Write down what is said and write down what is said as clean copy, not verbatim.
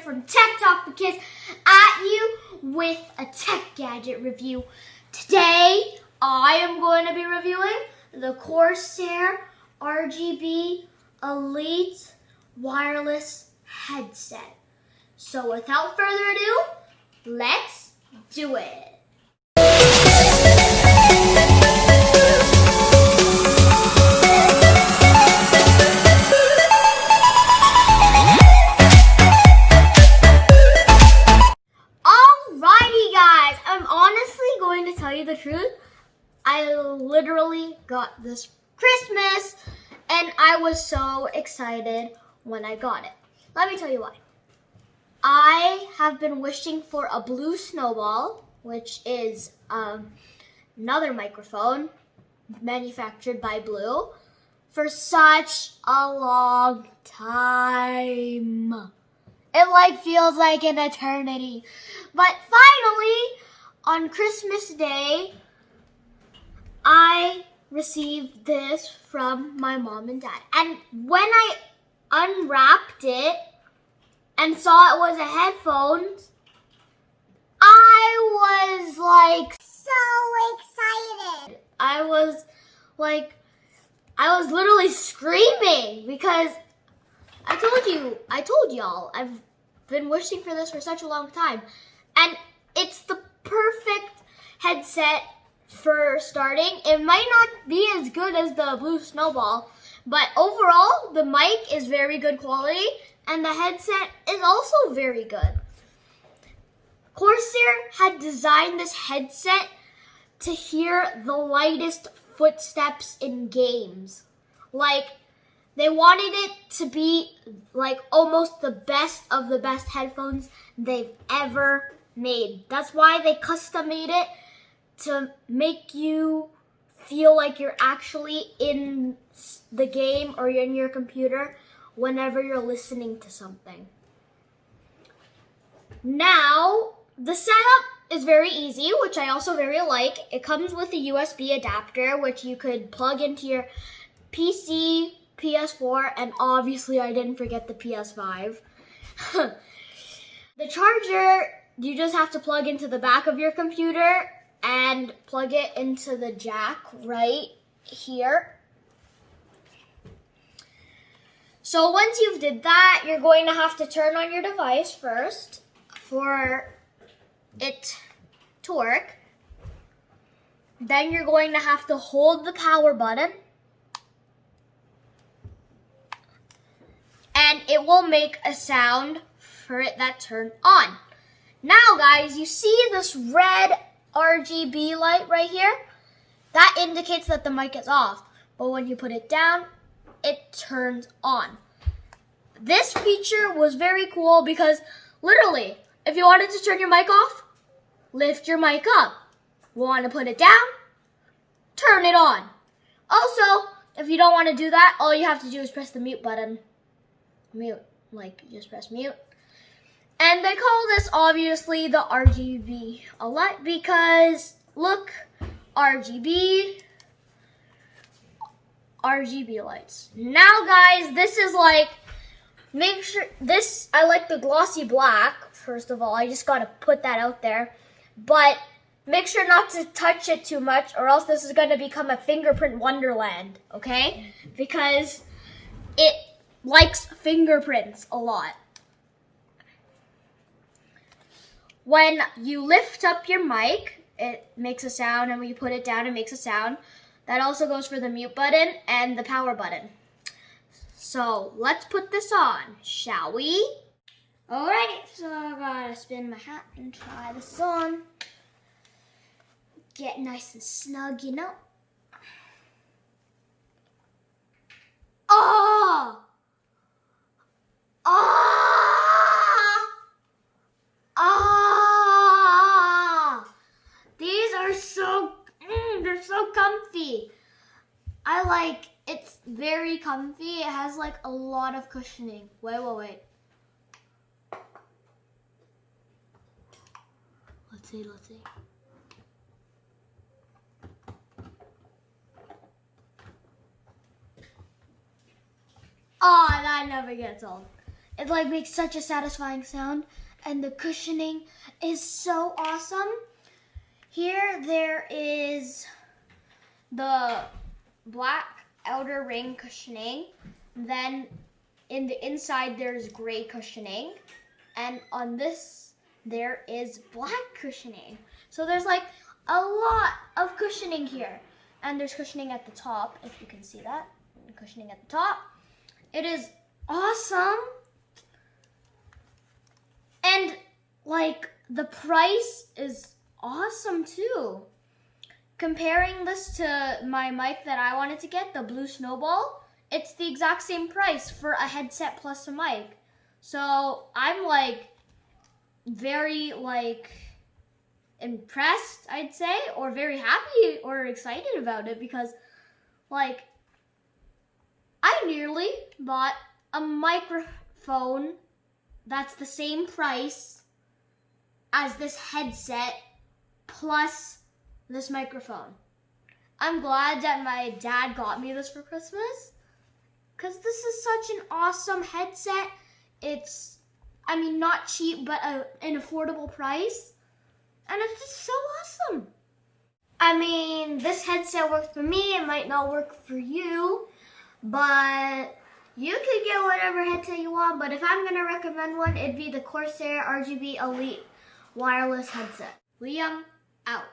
from Tech Talk for Kids at you with a tech gadget review. Today, I am going to be reviewing the Corsair Rgb Elite Wireless Headset. So without further ado, let's do it. Alrighty guys, I'm honestly going to tell you the truth. I literally got this for Christmas and I was so excited when I got it. Let me tell you why. I have been wishing for a blue snowball, which is another microphone manufactured by Blue, for such a long time. It feels like an eternity. But finally, on Christmas Day, I received this from my mom and dad. And when I unwrapped it and saw it was a headphones, I was so excited. I was literally screaming because I told y'all, I've been wishing for this for such a long time. And it's the perfect headset for starting. It might not be as good as the Blue Snowball, but overall, the mic is very good quality and the headset is also very good. Corsair had designed this headset to hear the lightest footsteps in games. They wanted it to be almost the best of the best headphones they've ever made. That's why they custom made it to make you feel like you're actually in the game or you're in your computer whenever you're listening to something. Now, the setup is very easy, which I also very like. It comes with a USB adapter, which you could plug into your PC, PS4, and obviously I didn't forget the PS5. The charger, you just have to plug into the back of your computer and plug it into the jack right here. So once you've did that, you're going to have to turn on your device first for it to work. Then you're going to have to hold the power button and it will make a sound for it that turned on. Now guys, you see this red RGB light right here? That indicates that the mic is off. But when you put it down, it turns on. This feature was very cool because literally, if you wanted to turn your mic off, lift your mic up. Want to put it down? Turn it on. Also, if you don't want to do that, all you have to do is press the mute button. Mute, just press mute. And they call this obviously the RGB Elite because look, RGB lights. Now guys, this is I like the glossy black. First of all, I just gotta put that out there. But make sure not to touch it too much or else this is gonna become a fingerprint wonderland, okay? Because it likes fingerprints a lot. When you lift up your mic, it makes a sound, and when you put it down, it makes a sound. That also goes for the mute button and the power button. So let's put this on, shall we? Alrighty, so I gotta spin my hat and try this on. Get nice and snug, you know. Oh! These are they're so comfy. It's very comfy. It has a lot of cushioning. Wait. Let's see. Oh, that never gets old. It like makes such a satisfying sound, and the cushioning is so awesome. Here there is the black outer ring cushioning. Then in the inside there's gray cushioning, and on this there is black cushioning. So there's like a lot of cushioning here. And there's cushioning at the top, if you can see that. Cushioning at the top. It is awesome. And like the price is awesome too. Comparing this to my mic that I wanted to get, the Blue Snowball, it's the exact same price for a headset plus a mic. So I'm like very like impressed, I'd say, or very happy or excited about it, because like I nearly bought a microphone that's the same price as this headset plus this microphone. I'm glad that my dad got me this for Christmas, because this is such an awesome headset. It's, I mean, not cheap, but an affordable price. And it's just so awesome. I mean, this headset works for me. It might not work for you, but you can get whatever headset you want. But if I'm going to recommend one, it'd be the Corsair Rgb Elite wireless headset. Liam out.